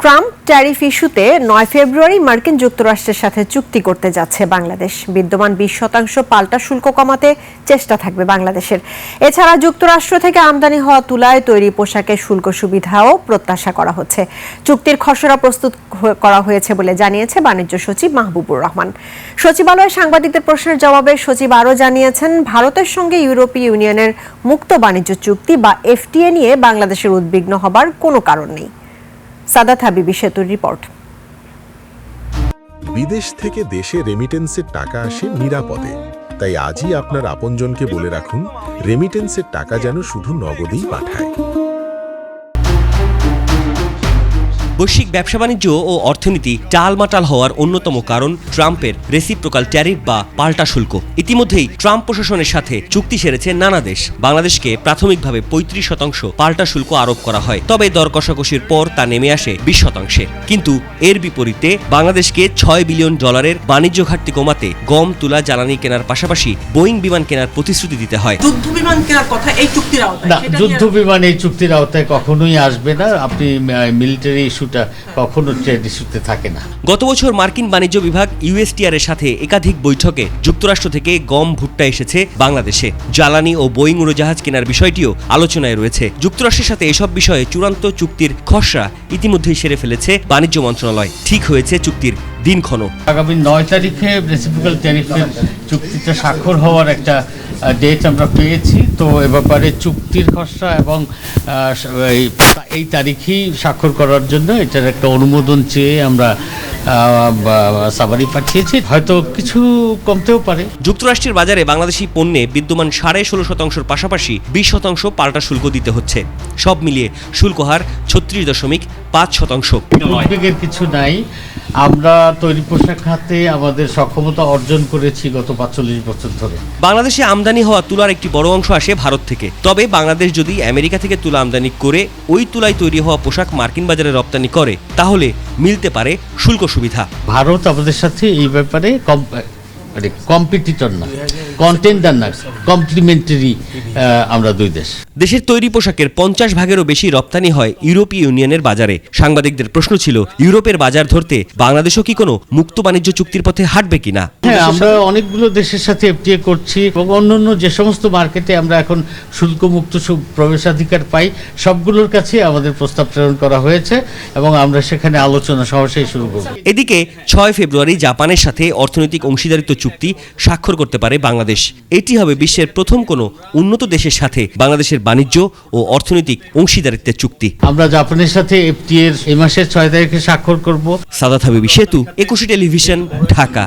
Trump tariff ইস্যুতে 9 ফেব্রুয়ারি মার্কিন যুক্তরাষ্ট্রের সাথে চুক্তি করতে যাচ্ছে বাংলাদেশ। বিদ্যমান 20% পাল্টা শুল্ক কমাতে চেষ্টা থাকবে বাংলাদেশের। এছাড়া যুক্তরাষ্ট্র থেকে আমদানি হওয়া তুলায় তৈরি পোশাকের শুল্ক সুবিধাও প্রত্যাশা করা হচ্ছে। চুক্তির খসড়া প্রস্তুত করা হয়েছে বলে জানিয়েছে বাণিজ্য সচিব মাহবুবুর রহমান। সচিবালয়ে সাংবাদিকদের প্রশ্নের জবাবে সচিব আরও জানিয়েছেন, ভারতের সঙ্গে ইউরোপীয় ইউনিয়নের মুক্ত বাণিজ্য চুক্তি বা এফটিএ নিয়ে বাংলাদেশের উদ্বিগ্ন হবার কোনো কারণ নেই। সাদাত হাবিবি সেতুর রিপোর্ট। বিদেশ থেকে দেশে রেমিটেন্সের টাকা আসে নিরাপদে, তাই আজই আপনার আপনজনকে বলে রাখুন, রেমিটেন্সের টাকা যেন শুধু নগদেই পাঠায়। বৈশ্বিক ব্যবসা বাণিজ্য ও অর্থনীতি টালমাটাল হওয়ার অন্যতম কারণ ট্রাম্পের রেসিপ্রোকাল ট্যারিফ বা পাল্টা শুল্ক। ইতিমধ্যেই ট্রাম্প প্রশাসনের সাথে চুক্তি সেরেছে নানা দেশ। বাংলাদেশকে প্রাথমিকভাবে 35% পাল্টা শুল্ক আরোপ করা হয়, তবে দর কষাকষির পর তা নেমে আসে 20%। কিন্তু এর বিপরীতে বাংলাদেশকে $6 বিলিয়ন বাণিজ্য ঘাটতি কমাতে গম, তুলা, জ্বালানি কেনার পাশাপাশি বোয়িং বিমান কেনার প্রতিশ্রুতি দিতে হয়। যুদ্ধ বিমান কেনার কথা এই চুক্তির আওতায় না, যুদ্ধ বিমান এই চুক্তির আওতায় কখনোই আসবে না। আপনি মিলিটারি কখনো ট্রেড ইস্যুতে থাকে না। গত বছর মার্কিন বাণিজ্য বিভাগ ইউএসটিআর এর সাথে একাধিক বৈঠকে যুক্তরাষ্ট্র থেকে গম, ভুট্টা এসেছে বাংলাদেশে। জ্বালানি ও বোয়িং উড়োজাহাজ কেনার বিষয়টিও আলোচনায় রয়েছে। যুক্তরাষ্ট্রের সাথে এসব বিষয়ে চূড়ান্ত চুক্তির খসড়া ইতিমধ্যেই সেরে ফেলেছে বাণিজ্য মন্ত্রণালয়। ঠিক হয়েছে চুক্তির দিনক্ষণ। আগামী 9 তারিখে রেসিপ্রোকাল ট্যারিফের চুক্তিটা স্বাক্ষর হওয়ার একটা ডেট আমরা পেয়েছি। তো এ ব্যাপারে চুক্তির খসড়া এবং এই তারিখেই স্বাক্ষর করার জন্য এটার একটা অনুমোদন চেয়ে আমরা সাভারি পাঠিয়েছি। হয়তো কিছু কমতেও পারে। যুক্তরাষ্ট্রের বাজারে বাংলাদেশি পণ্যে বিদ্যমান 16.5%-র পাশাপাশি 20% পাল্টা শুল্ক দিতে হচ্ছে। সব মিলিয়ে শুল্ক হার 36.5%। উদ্বেগের কিছু নাই। আমরা তৈরি পোশাক খাতে আমাদের সক্ষমতা অর্জন করেছি গত 45 বছর ধরে। বাংলাদেশে আমদানি হওয়া তুলার একটি বড় অংশ আসে ভারত থেকে। তবে বাংলাদেশ যদি আমেরিকা থেকে তুলা আমদানি করে ওই তুলায় তৈরি হওয়া পোশাক মার্কিন বাজারে রপ্তানি করে, তাহলে মিলতে পারে শুল্ক সুবিধা। ভারত আমাদের সাথে এই ব্যাপারে কম্পিটিটর না, কন্টেন্ডার না, কমপ্লিমেন্টারি আমরা দুই দেশ। দেশের তৈরি পোশাকের 50%-এরও বেশি রপ্তানি হয় ইউরোপীয় ইউনিয়নের বাজারে। সাংবাদিকদের প্রশ্ন ছিল, ইউরোপের বাজার ধরতে বাংলাদেশও কি কোনো মুক্ত বাণিজ্য চুক্তির পথে হাঁটবে কিনা? হ্যাঁ, আমরা অনেকগুলো দেশের সাথে এফটিএ করছি এবং অন্যান্য যে সমস্ত মার্কেটে আমরা এখন শুল্কমুক্ত প্রবেশাধিকার পাই, সবগুলোর কাছে আমাদের প্রস্তাব প্রেরণ করা হয়েছে এবং আমরা সেখানে আলোচনা সহসাই শুরু করব। এদিকে 6 ফেব্রুয়ারি জাপানের সাথে অর্থনৈতিক অংশীদারিত্ব চুক্তি স্বাক্ষর করতে পারে বাংলাদেশ। এটি হবে বিশ্বের প্রথম কোনো উন্নত দেশের সাথে বাংলাদেশের বাণিজ্য ও অর্থনৈতিক অংশীদারিত্বের চুক্তি। আমরা জাপানের সাথে এফটিএ এই মাসের 6 তারিখে স্বাক্ষর করব। সাদাত হাবিবি সেতু, 21 টেলিভিশন, ঢাকা।